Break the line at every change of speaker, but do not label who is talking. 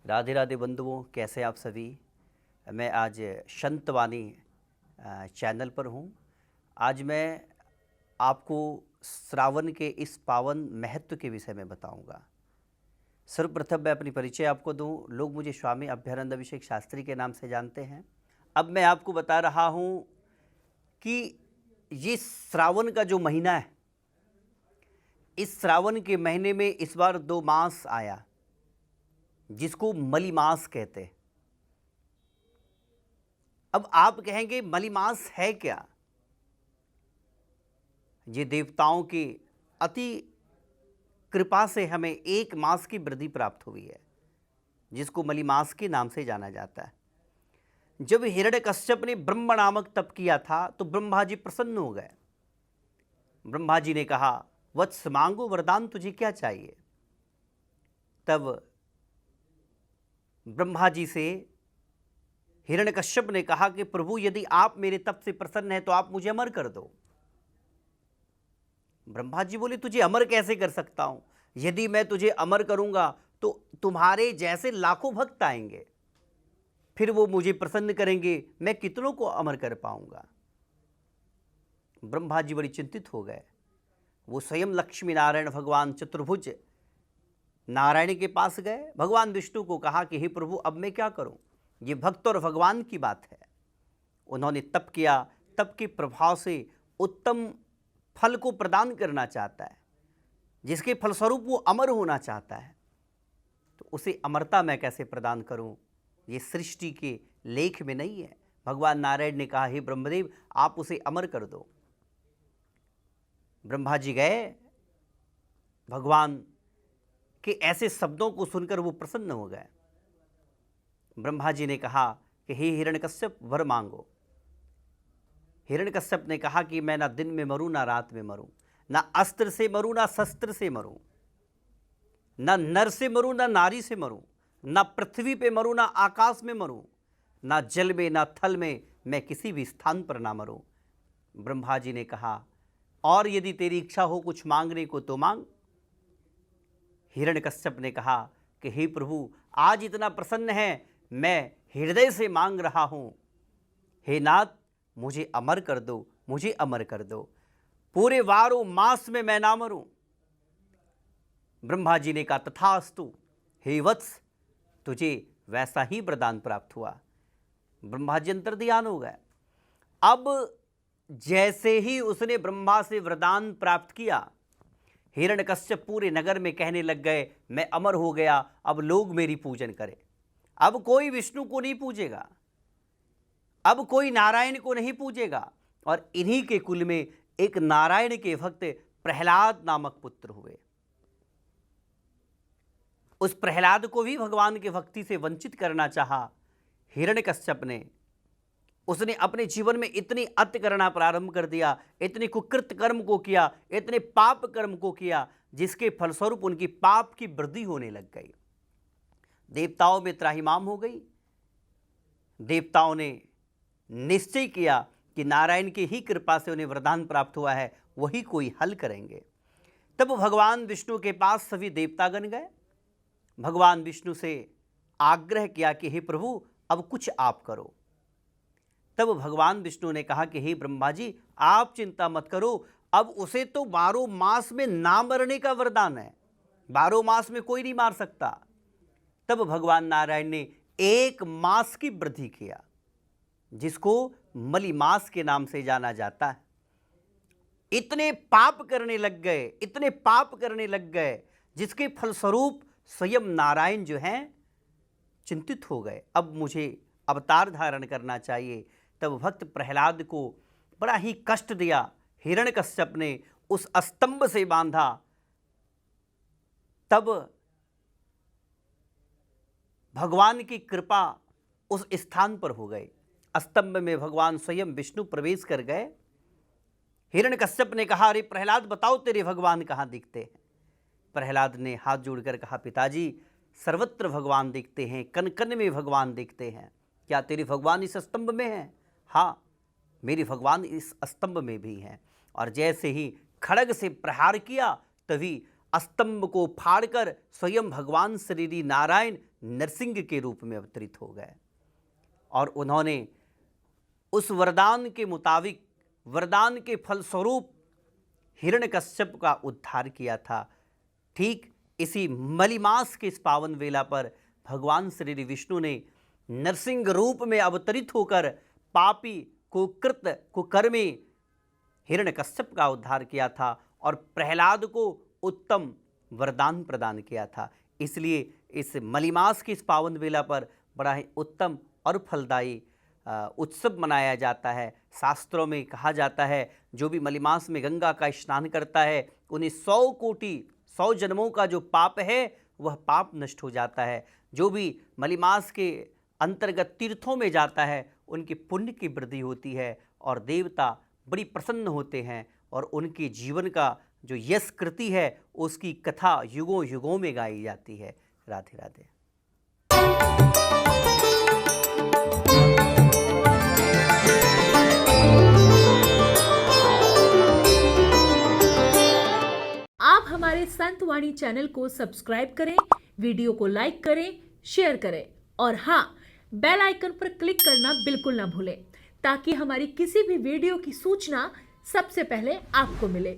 राधे राधे बंधुओं, कैसे आप सभी। मैं आज संतवाणी चैनल पर हूँ। आज मैं आपको श्रावण के इस पावन महत्व के विषय में बताऊंगा। सर्वप्रथम मैं अपनी परिचय आपको दूं। लोग मुझे स्वामी अभ्यानंद अभिषेक शास्त्री के नाम से जानते हैं। अब मैं आपको बता रहा हूँ कि ये श्रावण का जो महीना है, इस श्रावण के महीने में इस बार 2 मास आया जिसको मलीमास कहते हैं। अब आप कहेंगे मलीमास है क्या? ये देवताओं की अति कृपा से हमें 1 मास की वृद्धि प्राप्त हुई है, जिसको मलीमास के नाम से जाना जाता है। जब हिरण्यकश्यप ने ब्रह्म नामक तप किया था तो ब्रह्मा जी प्रसन्न हो गए। ब्रह्मा जी ने कहा, वत्स मांगो वरदान, तुझे क्या चाहिए? तब ब्रह्मा जी से हिरण्यकश्यप ने कहा कि प्रभु, यदि आप मेरे तप से प्रसन्न हैं तो आप मुझे अमर कर दो। ब्रह्मा जी बोले, तुझे अमर कैसे कर सकता हूं? यदि मैं तुझे अमर करूंगा तो तुम्हारे जैसे लाखों भक्त आएंगे, फिर वो मुझे प्रसन्न करेंगे, मैं कितनों को अमर कर पाऊंगा। ब्रह्मा जी बड़ी चिंतित हो गए। वो स्वयं लक्ष्मी नारायण भगवान चतुर्भुज नारायण के पास गए। भगवान विष्णु को कहा कि हे प्रभु, अब मैं क्या करूं? ये भक्त और भगवान की बात है। उन्होंने तप किया। तप के प्रभाव से उत्तम फल को प्रदान करना चाहता है, जिसके फलस्वरूप वो अमर होना चाहता है, तो उसे अमरता मैं कैसे प्रदान करूं? ये सृष्टि के लेख में नहीं है। भगवान नारायण ने कहा, हे ब्रह्मदेव, आप उसे अमर कर दो। ब्रह्मा जी गए। भगवान के ऐसे शब्दों को सुनकर वो प्रसन्न हो गए। ब्रह्मा जी ने कहा कि हे हिरण्यकश्यप, वर मांगो। हिरण्यकश्यप ने कहा कि मैं ना दिन में मरूं ना रात में मरूं, ना अस्त्र से मरूं ना शस्त्र से मरूं, ना नर से मरूं ना नारी से मरूं, ना पृथ्वी पे मरूं ना आकाश में मरूं, ना जल में ना थल में, मैं किसी भी स्थान पर ना मरूं। ब्रह्मा जी ने कहा, और यदि तेरी इच्छा हो कुछ मांगने को तो मांग। हिरण्यकश्यप ने कहा कि हे प्रभु, आज इतना प्रसन्न है, मैं हृदय से मांग रहा हूं। हे नाथ, मुझे अमर कर दो, मुझे अमर कर दो। पूरे 12 मास में मैं ना मरूं। ब्रह्मा जी ने कहा, तथास्तु। हे वत्स, तुझे वैसा ही वरदान प्राप्त हुआ। ब्रह्मा जी अंतर्ध्यान हो गए। अब जैसे ही उसने ब्रह्मा से वरदान प्राप्त किया, हिरण्यकश्यप पूरे नगर में कहने लग गए, मैं अमर हो गया, अब लोग मेरी पूजन करें। अब कोई विष्णु को नहीं पूजेगा, अब कोई नारायण को नहीं पूजेगा। और इन्हीं के कुल में एक नारायण के भक्त प्रहलाद नामक पुत्र हुए। उस प्रहलाद को भी भगवान के भक्ति से वंचित करना चाहा हिरण्यकश्यप ने। उसने अपने जीवन में इतनी अत्य करना प्रारंभ कर दिया, इतने कुकृत कर्म को किया, इतने पाप कर्म को किया, जिसके फलस्वरूप उनकी पाप की वृद्धि होने लग गई। देवताओं में त्राहिमाम हो गई। देवताओं ने निश्चय किया कि नारायण की ही कृपा से उन्हें वरदान प्राप्त हुआ है, वही कोई हल करेंगे। तब भगवान विष्णु के पास सभी देवतागण गए। भगवान विष्णु से आग्रह किया कि हे प्रभु, अब कुछ आप करो। तब भगवान विष्णु ने कहा कि हे ब्रह्मा जी, आप चिंता मत करो, अब उसे तो 12 मास में ना मरने का वरदान है। 12 मास में कोई नहीं मार सकता। तब भगवान नारायण ने 1 मास की वृद्धि किया, जिसको मलीमास के नाम से जाना जाता है। इतने पाप करने लग गए, इतने पाप करने लग गए, जिसके फलस्वरूप स्वयं नारायण जो हैं चिंतित हो गए। अब मुझे अवतार धारण करना चाहिए। तब भक्त प्रहलाद को बड़ा ही कष्ट दिया। हिरण्यकश्यप ने उस स्तंभ से बांधा। तब भगवान की कृपा उस स्थान पर हो गई। स्तंभ में भगवान स्वयं विष्णु प्रवेश कर गए। हिरण्यकश्यप ने कहा, अरे प्रहलाद, बताओ तेरे भगवान कहाँ दिखते हैं? प्रहलाद ने हाथ जोड़कर कहा, पिताजी, सर्वत्र भगवान दिखते हैं, कन कन में भगवान दिखते हैं। क्या तेरे भगवान इस स्तंभ में हैं? हाँ, मेरे भगवान इस स्तंभ में भी हैं। और जैसे ही खड्ग से प्रहार किया, तभी स्तंभ को फाड़कर स्वयं भगवान श्री नारायण नरसिंह के रूप में अवतरित हो गए और उन्होंने उस वरदान के मुताबिक, वरदान के फलस्वरूप हिरण्यकश्यप का उद्धार किया था। ठीक इसी मलिमास के इस पावन वेला पर भगवान श्री विष्णु ने नरसिंह रूप में अवतरित होकर पापी कुकृत कुकर्मी हिरण्यकश्यप का उद्धार किया था और प्रहलाद को उत्तम वरदान प्रदान किया था। इसलिए इस मलिमास की इस पावन वेला पर बड़ा ही उत्तम और फलदायी उत्सव मनाया जाता है। शास्त्रों में कहा जाता है जो भी मलिमास में गंगा का स्नान करता है उन्हें 100 जन्मों का जो पाप है वह पाप नष्ट हो जाता है। जो भी मलिमास के अंतर्गत तीर्थों में जाता है उनकी पुण्य की वृद्धि होती है और देवता बड़ी प्रसन्न होते हैं और उनके जीवन का जो यश कृति है उसकी कथा युगों युगों में गाई जाती है। राधे राधे।
आप हमारे संत वाणी चैनल को सब्सक्राइब करें, वीडियो को लाइक करें, शेयर करें और हाँ, बेल आइकन पर क्लिक करना बिल्कुल ना भूलें ताकि हमारी किसी भी वीडियो की सूचना सबसे पहले आपको मिले।